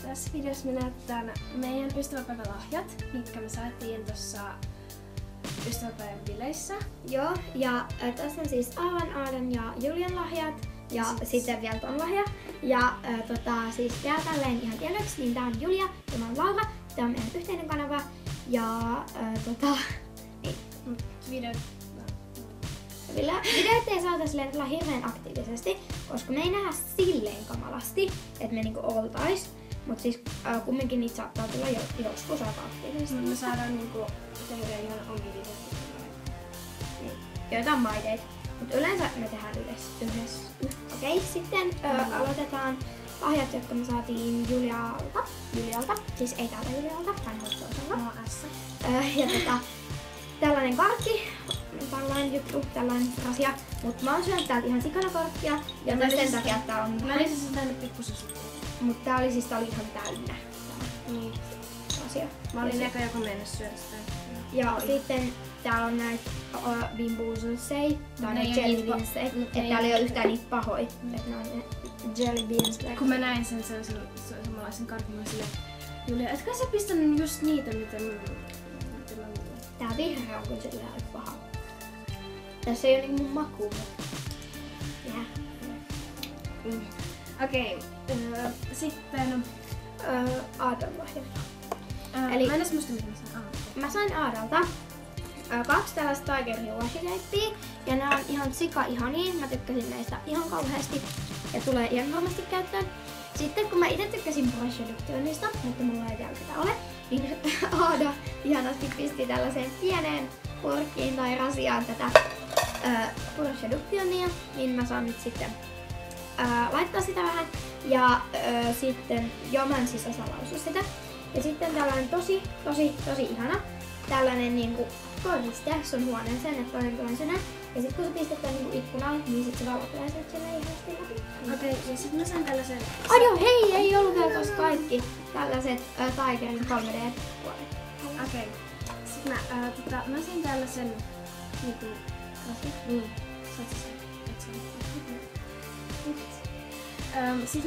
Tässä videossa me näytetään meidän ystäväpäivälahjat, mitkä me saatiin tuossa ystäväpäivän bileissä. Joo, ja tässä on siis Aadan ja Julian lahjat ja sitten vielä ton lahja. Ja siis vielä tälleen ihan tiedoksi, niin tää on Julia ja mä oon Laura. Tää on meidän yhteinen kanava. Ja niin. Videot ei saata silleen tulla hirveän aktiivisesti, koska me ei nähdä silleen kamalasti, että me niinku oltais. Mut siis kumminkin niitä saattaa tulla joskus aika aktiivisesti. Me saadaan niinku tehdä ihan omia videoita. Niin. Joitain maideita. Mut yleensä me tehdään yhdessä. Okei, sitten aloitetaan lahjat, jotka me saatiin Julialta. Siis ei täältä Julialta, vaan toisella. Ja tällainen karkki. Tällainen juttu, tällainen asia. Mut mä oon syönyt täältä ihan sikana korkkia. Ja myös sen takia, että tää on... Mä olin siis tänne pikkusen sukua. Mut tää oli ihan täynnä. Niin. Asia. Mä olin eka joku mennä syödä sitä. Ja sitten täällä on näitä bimboozlesei, tai näitä jelly beansei. Että täällä ei oo yhtään niitä pahoja. Että ne on ne jelly beans. Kun mä näin sen samanlaisen karkin, mä silleen, Julia, etkä sä pistänyt just niitä, mitä mä tää vihreä on kyllä silleen aika paha. Tässä ei oo niinku mun makuu, mutta... Okei, sitten... Aadan lahja. Eli mä en edes muista, mitä mä sain. Mä sain Aadalta 2 tällaista Tiger washi-teippiä. Ja nää on ihan sika-ihania. Mä tykkäsin näistä ihan kauheasti. Ja tulee ihan varmasti käyttöön. Sitten kun mä itse tykkäsin Brush Reductionista, mutta mulla ei vielä sitä ole, niin Aada ihanasti pisti tällaiseen pieneen purkkiin tai rasiaan tätä Brush Reductionia. Niin mä saan nyt sitten laittaa sitä vähän. Ja sitten mä en siis osaa lausua sitä. Ja sitten tällainen tosi ihana tällainen niinku koriste sun huoneeseen, että toinen. Ja sit kun sä pistät tän niinku ikkunaan, niin sit se valo tulee sieltä silleen ihanasti läpi. Okei, ja sit mä sain tällaisen... Joo, hei! Ei ollut vielä tossa kaikki tällaiset Tigerin 3D-puolet. Okei. Sit mä sain tällaisen... Niinku... Niin. Saat sä sen? Et sä. Sit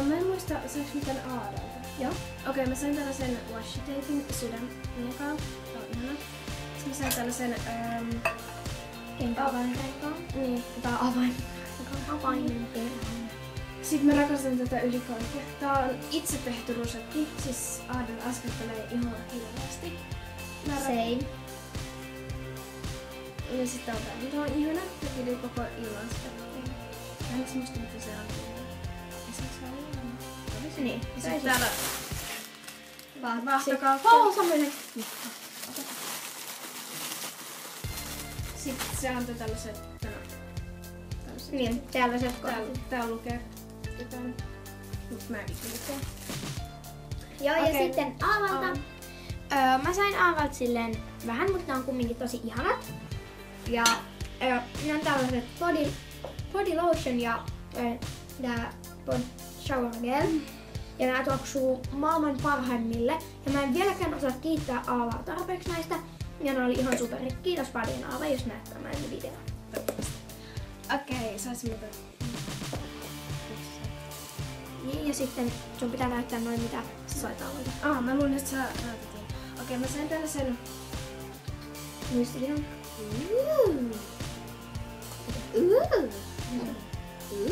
mä en muista, saaks mitään Aadalta. Joo. Okei, mä sain tällaisen washi-teipin sydämen kanssa. Tää on ihana. Sitten mä sain tällaisen avainrenkaan. Niin. Tää on avainen perään. Sitten mä rakastan tätä ylikorkea. Tää on itse tehty rosetti. Siis Aadan askettelee ihan hirveästi. Same. Ja sitten on tää. Tää on ihana. Tää pidin koko illan sitä. Mä en muista mitä se on. Niin. Ja sitten täällä vaahtokauppa. Sammoinen. Sitten se antoi tällaiset niin, tällaiset täällä lukee jotain. Mut mä en itse lukee. Joo, ja sitten Aavalta. Mä sain Aavalta silleen vähän, mutta ne on kumminkin tosi ihanat. Ja ne on tällaiset body lotion ja tää shower gel. Ja nää tuoksuu maailman parhaimmille. Ja mä en vieläkään osaa kiittää Aavaa tarpeeksi näistä. Ja ne oli ihan superit. Kiitos paljon Aava, jos näet tämän videon. Okei, sais mitä? Niin, ja sitten sun pitää näyttää noin mitä sä sait Aavalta. Mä luulen, että sä näytät. Okei, mä sain tällaisen... Muistilihon.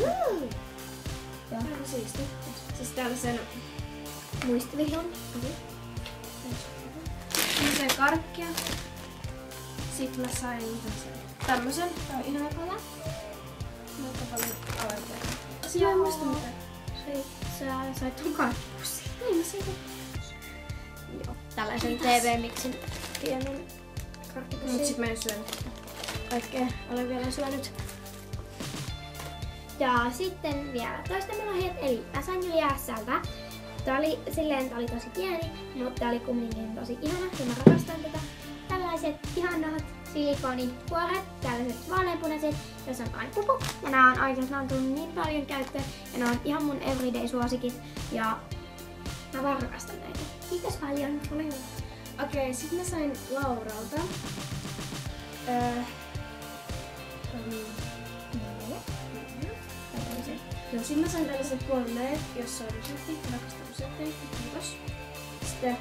Joo. Siisti. Siis tällaisen muistivihon. Mä sain karkkia. Sitten mä sain tämmösen. Tää on ihana kala. Mä oon paljon alenteita. Mä en muista mitä. Sä sait ton karkkipussin. Niin, mä sain. Joo. Tällaisen TV-miksin pienen karkkipussin. Mut sit mä en syönyt. Kaikkea olen vielä syönyt. Ja sitten vielä toistemme lahjat, eli mä sain Julia Sältä. Tää oli tosi pieni, mutta tää oli kumminkin tosi ihana ja mä rakastan tätä. Tällaiset ihanat silikonipuoret, tällaiset vaaleanpunaiset, jossa on aina pupu. Ja nää on oikeastaan tullut niin paljon käyttöön ja nää on ihan mun everyday suosikit ja mä vaan rakastan näitä. Kiitos paljon, ole hyvä. Okei, sit mä sain Lauralta. Joo, siinä mä sain tällaiset polleet, jossa on rusetti, rakasta rusetteja, kiitos. Sitten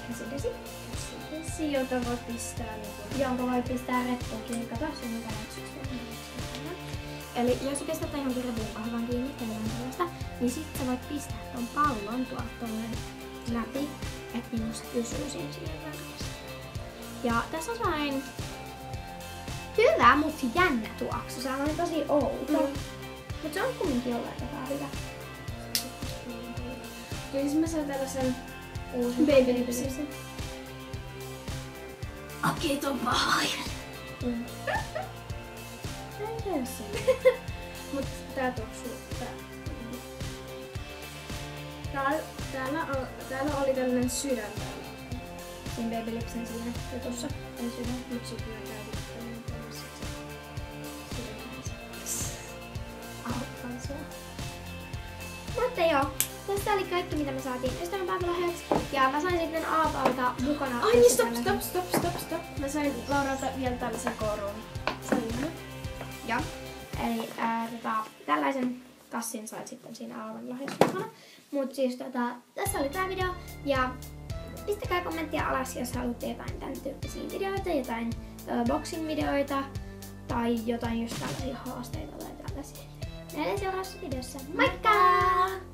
käsidesi, jota voi pistää niinku. Jonka voi pistää reppuunkin, kato se mitä näytsystä. Eli jos sä pistät johonkin repun kahvan kiinni tai jotain tällaista, niin sit sä voit pistää ton pallon tuolta läpi, että niin se pysyy siinä välissä. Ja tässä on sellainen hyvä, mutta jännä tuoksu. Se on tosi outo. Mut se on kumminkin jollain tapaa hyvä. Ja siis mä sain tällaisen uusen Baby lipsin. Okei, ton pahoin. Mut tää tuoksuu. Täällä oli tällainen sydän täällä. Siinä Baby Lipsin siinä jutussa. Ei sydän, mut sit mä käytin tällaisen Auttaan sua. Mutta joo, tässä oli kaikki mitä me saatiin ystävänpäivälahjaksi. Ja mä sain sitten Aapalta mukana. Ai niin, stop. Mä sain Lauralta vielä tällaisen koruun. Se on ihana. Joo. Eli tällaisen kassin sait sitten siinä Aavan lahjassa mukana. Mut siis tässä oli tää video. Ja pistäkää kommenttia alas, jos haluatte jotain tän tyyppisiä videoita, jotain boxing videoita tai jotain just tällaisia haasteita tai tällaisia. Nähdään seuraavassa videossa. Moikka!